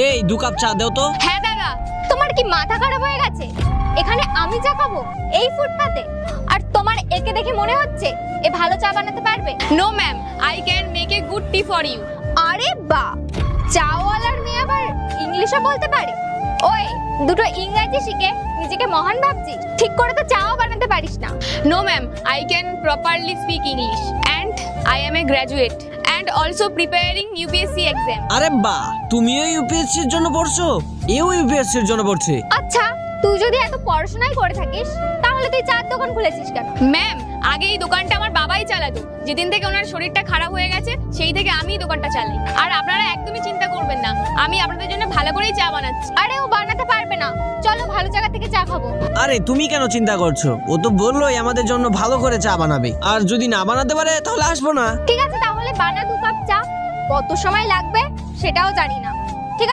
এই 2 কাপ চা দাও তো। হ্যাঁ দাদা। তোমার কি মাথা খারাপ হয়ে গেছে? এখানে আমি চা খাবো এই ফুটপাতে? আর তোমার একে দেখে মনে হচ্ছে এ ভালো চা বানাতে পারবে? No ma'am, I can make a good tea for you. আরে বাহ, চাওয়ালার মেয়ে আবার ইংলিশও বলতে পারে। ওই দুটো ইংরেজি শিখে নিজেকে মহান ভাবছিস, ঠিক করে তো চাও বানাতে পারিস না। No ma'am, I can properly speak English and I am a graduate and also preparing UPSC exam. আরে বাহ, তুমিও ইউপিএসসি এর জন্য পড়ছো, এও ইউপিএসসি এর জন্য পড়ছে। আচ্ছা, তুই যদি এত পড়াশোনাই করে থাকিস তাহলে তুই চার দোকান খুলেছিস কেন? ম্যাম, আগে এই দোকানটা আমার বাবাই চালাতো। যেদিন থেকে ওনার শরীরটা খারাপ হয়ে গেছে সেই থেকে আমি দোকানটা চালাই। আর আপনারা একদমই চিন্তা করবেন না, আমি আপনাদের জন্য ভালো করেই চা বানাচ্ছি। আরে ও বানাতে পারবে না, চলো ভালো জায়গা থেকে চা খাবো। আরে তুমি কেন চিন্তা করছো? ও তো বললোই আমাদের জন্য ভালো করে চা বানাবে, আর যদি না বানাতে পারে তাহলে আসবো না। ঠিক আছে, তাহলে বানা 2 কাপ চা। কত সময় লাগবে সেটাও জানি না।